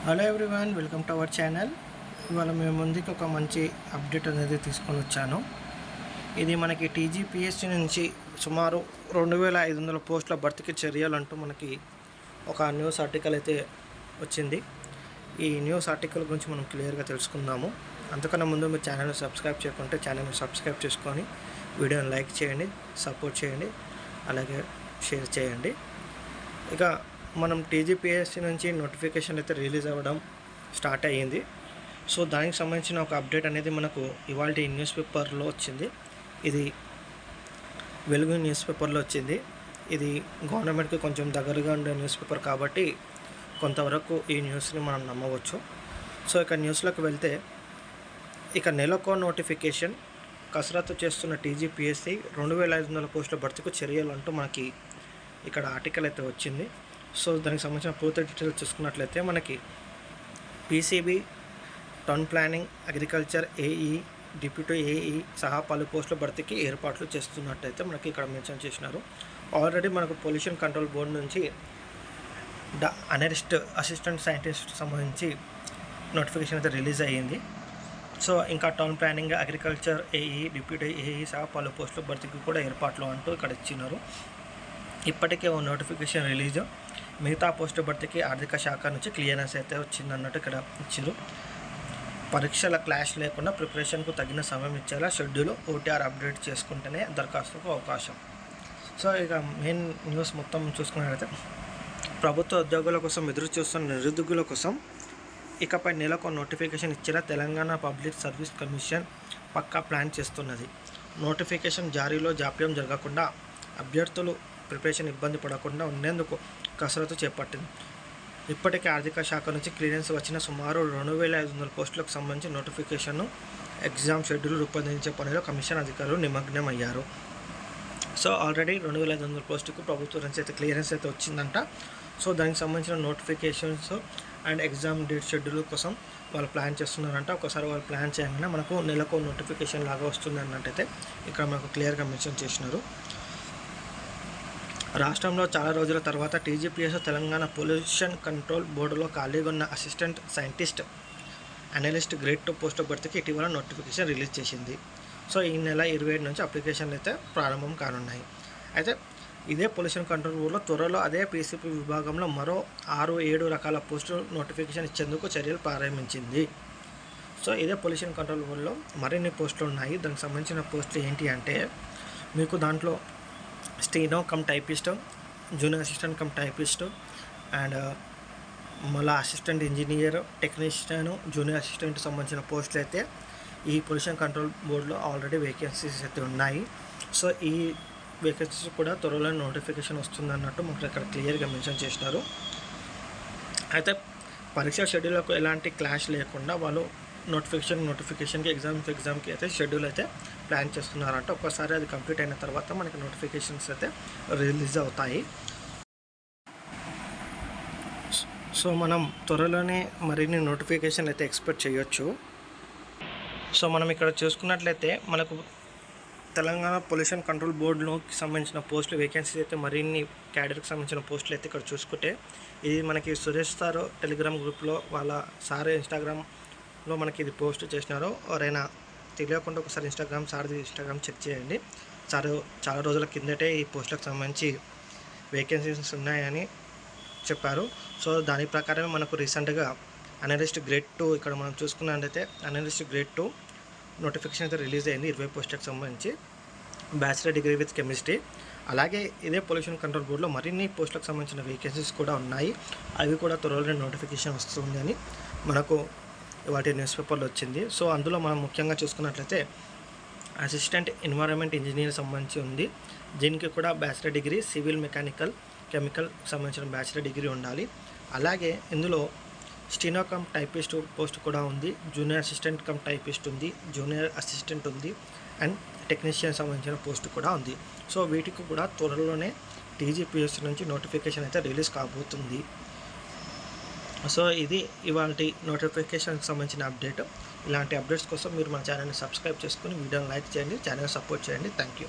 Hello everyone, welcome to our channel. ఇవాళ మేము ముందుకు ఒక మంచి అప్డేట్ అనేది తీసుకొని వచ్చాను. ఇది మనకి టీజీపీఎస్సీ నుంచి సుమారు 2500 పోస్టుల భర్తీకి చర్యలంటూ మనకి ఒక న్యూస్ ఆర్టికల్ అయితే వచ్చింది. ఈ న్యూస్ ఆర్టికల్ గురించి మనం క్లియర్గా తెలుసుకుందాము. అంతకన్నా ముందు మీరు ఛానల్ని సబ్స్క్రైబ్ చేయకుంటే ఛానల్ని సబ్స్క్రైబ్ చేసుకొని వీడియోని లైక్ చేయండి, సపోర్ట్ చేయండి, అలాగే షేర్ చేయండి. ఇక మనం టీజీపీఎస్సీ నుంచి నోటిఫికేషన్ అయితే రిలీజ్ అవ్వడం స్టార్ట్ అయ్యింది. సో దానికి సంబంధించిన ఒక అప్డేట్ అనేది మనకు ఇవాళ న్యూస్ పేపర్లో వచ్చింది. ఇది వెలుగు న్యూస్ పేపర్లో వచ్చింది. ఇది గవర్నమెంట్కి కొంచెం దగ్గరగా ఉండే న్యూస్ పేపర్ కాబట్టి కొంతవరకు ఈ న్యూస్ని మనం నమ్మవచ్చు. సో ఇక న్యూస్లోకి వెళ్తే, ఇక నెలకో నోటిఫికేషన్ కసరత్తు చేస్తున్న టీజీపీఎస్సీ 2500 పోస్టుల భర్తీకి చర్యలు అంటూ మనకి ఇక్కడ ఆర్టికల్ అయితే వచ్చింది. సో దానికి సంబంధించిన పూర్తి డీటెయిల్స్ చూసుకున్నట్లయితే మనకి PCB, town planning, agriculture, AE, deputy AE సహా పలు పోస్టుల భర్తీకి ఏర్పాట్లు చేస్తున్నట్టయితే మనకి ఇక్కడ మెన్షన్ చేసినారు. ఆల్రెడీ మనకు పొల్యూషన్ కంట్రోల్ బోర్డు నుంచి అసిస్టెంట్ సైంటిస్ట్ సంబంధించి నోటిఫికేషన్ అయితే రిలీజ్ అయ్యింది. సో ఇంకా town planning, agriculture, AE, deputy AE సహా పలు పోస్టుల భర్తీకి కూడా ఏర్పాట్లు అంటూ ఇక్కడ ఇచ్చినారు. ఇప్పటికే ఓ నోటిఫికేషన్ రిలీజ్, మిగతా పోస్టు భర్తీకి ఆర్థిక శాఖ నుంచి క్లియరెన్స్ అయితే వచ్చిందన్నట్టు ఇక్కడ ఇచ్చారు. పరీక్షల క్లాష్ లేకుండా ప్రిపరేషన్కు తగిన సమయం ఇచ్చేలా షెడ్యూల్ ఓటీఆర్ అప్డేట్ చేసుకుంటేనే దరఖాస్తుకు అవకాశం. సో ఇక మెయిన్ న్యూస్ మొత్తం చూసుకున్నట్లయితే, ప్రభుత్వ ఉద్యోగుల కోసం ఎదురు చూస్తున్న నిరుద్యోగుల కోసం ఇకపై నెలకు నోటిఫికేషన్ ఇచ్చిన తెలంగాణ పబ్లిక్ సర్వీస్ కమిషన్ పక్కా ప్లాన్ చేస్తున్నది. నోటిఫికేషన్ జారీలో జాప్యం జరగకుండా అభ్యర్థులు ప్రిపరేషన్ ఇబ్బంది పడకుండా ఉండేందుకు కసరత్తు చేపట్టింది. ఇప్పటికే ఆర్థిక శాఖ నుంచి క్లియరెన్స్ వచ్చిన సుమారు 2500 పోస్టులకు సంబంధించి నోటిఫికేషన్ను ఎగ్జామ్ షెడ్యూల్ రూపొందించే పనిలో కమిషన్ అధికారులు నిమగ్నం అయ్యారు. సో ఆల్రెడీ 2500 పోస్టుకు ప్రభుత్వం నుంచి అయితే క్లియరెన్స్ అయితే వచ్చిందంట. సో దానికి సంబంధించిన notifications and exam date schedule కోసం వాళ్ళు ప్లాన్ చేస్తున్నారంట. ఒకసారి వాళ్ళు ప్లాన్ చేయగానే మనకు నెలకు నోటిఫికేషన్ లాగా వస్తుంది అన్నట్టయితే ఇక్కడ మనకు క్లియర్గా మెన్షన్ చేసినారు. రాష్ట్రంలో చాలా రోజుల తర్వాత టీజీపీఎస్సీ తెలంగాణ పొల్యూషన్ కంట్రోల్ బోర్డులో ఖాళీగా ఉన్న assistant scientist, analyst grade 2 post భర్తీకి ఇటీవల నోటిఫికేషన్ రిలీజ్ చేసింది. సో ఈ నెల 27 నుంచి అప్లికేషన్లు అయితే ప్రారంభం కానున్నాయి. అయితే ఇదే పొల్యూషన్ కంట్రోల్ బోర్డులో త్వరలో అదే పీసీపీ విభాగంలో మరో 6-7 రకాల పోస్టులు నోటిఫికేషన్ ఇచ్చేందుకు చర్యలు ప్రారంభించింది. సో ఇదే పొల్యూషన్ కంట్రోల్ బోర్డులో మరిన్ని పోస్టులు ఉన్నాయి. దానికి సంబంధించిన పోస్టులు ఏంటి అంటే, మీకు దాంట్లో steno cum typist, junior assistant cum typist, and మళ్ళీ assistant engineer, technician, junior assistant సంబంధించిన పోస్టులు అయితే ఈ పొల్యూషన్ కంట్రోల్ బోర్డులో ఆల్రెడీ వేకెన్సీస్ అయితే ఉన్నాయి. సో ఈ వేకెన్సీస్ కూడా త్వరలో నోటిఫికేషన్ వస్తుందన్నట్టు మనకు ఇక్కడ క్లియర్గా మెన్షన్ చేసినారు. అయితే పరీక్ష షెడ్యూల్కు ఎలాంటి క్లాష్ లేకుండా వాళ్ళు నోటిఫికేషన్కి ఎగ్జామ్కి అయితే షెడ్యూల్ అయితే ప్లాన్ చేస్తున్నారంటే ఒక్కసారి అది కంప్లీట్ అయిన తర్వాత మనకి నోటిఫికేషన్స్ అయితే రిలీజ్ అవుతాయి. సో మనం త్వరలోనే మరిన్ని నోటిఫికేషన్ అయితే ఎక్స్పెక్ట్ చేయొచ్చు. సో మనం ఇక్కడ చూసుకున్నట్లయితే మనకు తెలంగాణ పొల్యూషన్ కంట్రోల్ బోర్డులోకి సంబంధించిన పోస్టులు వేకెన్సీ అయితే మరిన్ని క్యాడర్కి సంబంధించిన పోస్టులు అయితే ఇక్కడ చూసుకుంటే, ఇది మనకి సురేష్ సార్ టెలిగ్రామ్ గ్రూప్లో వాళ్ళ సార్ ఇన్స్టాగ్రామ్లో మనకి ఇది పోస్ట్ చేసినారు. ఎవరైనా తెలియకుండా ఒకసారి ఇన్స్టాగ్రామ్ చెక్ చేయండి. చాలా రోజుల కిందటే ఈ పోస్టులకు సంబంధించి వేకెన్సీస్ ఉన్నాయని చెప్పారు. సో దాని ప్రకారమే మనకు రీసెంట్గా అనలిస్ట్ గ్రేడ్ 2 ఇక్కడ మనం చూసుకున్నట్లయితే అనలిస్ట్ గ్రేడ్ 2 నోటిఫికేషన్ అయితే రిలీజ్ అయింది 20 పోస్టులకు సంబంధించి, బ్యాచిలర్ డిగ్రీ విత్ కెమిస్ట్రీ. అలాగే ఇదే పొల్యూషన్ కంట్రోల్ బోర్డులో మరిన్ని పోస్టులకు సంబంధించిన వేకెన్సీస్ కూడా ఉన్నాయి. అవి కూడా త్వరలో నోటిఫికేషన్ వస్తుంది అని మనకు వాటి న్యూస్ పేపర్లో వచ్చింది. సో అందులో మనం ముఖ్యంగా చూసుకున్నట్లయితే అసిస్టెంట్ ఎన్విరాన్మెంట్ ఇంజనీర్ సంబంధించి ఉంది. దీనికి కూడా bachelor degree civil mechanical chemical సంబంధించిన బ్యాచిలర్ డిగ్రీ ఉండాలి. అలాగే ఇందులో స్టీనో కమ్ టైపిస్ట్ పోస్ట్ కూడా ఉంది, జూనియర్ అసిస్టెంట్ కమ్ టైపిస్ట్ ఉంది, జూనియర్ అసిస్టెంట్ ఉంది, అండ్ టెక్నీషియన్ సంబంధించిన పోస్ట్ కూడా ఉంది. సో వీటికి కూడా త్వరలోనే టీజీపీఎస్సీ నుంచి నోటిఫికేషన్ అయితే రిలీజ్ కాబోతుంది. సో ఇది ఇవాళ నోటిఫికేషన్కి సంబంధించిన అప్డేట్. ఇలాంటి అప్డేట్స్ కోసం మీరు మన ఛానల్ని సబ్స్క్రైబ్ చేసుకుని వీడియోని లైక్ చేయండి, ఛానల్ సపోర్ట్ చేయండి. Thank you.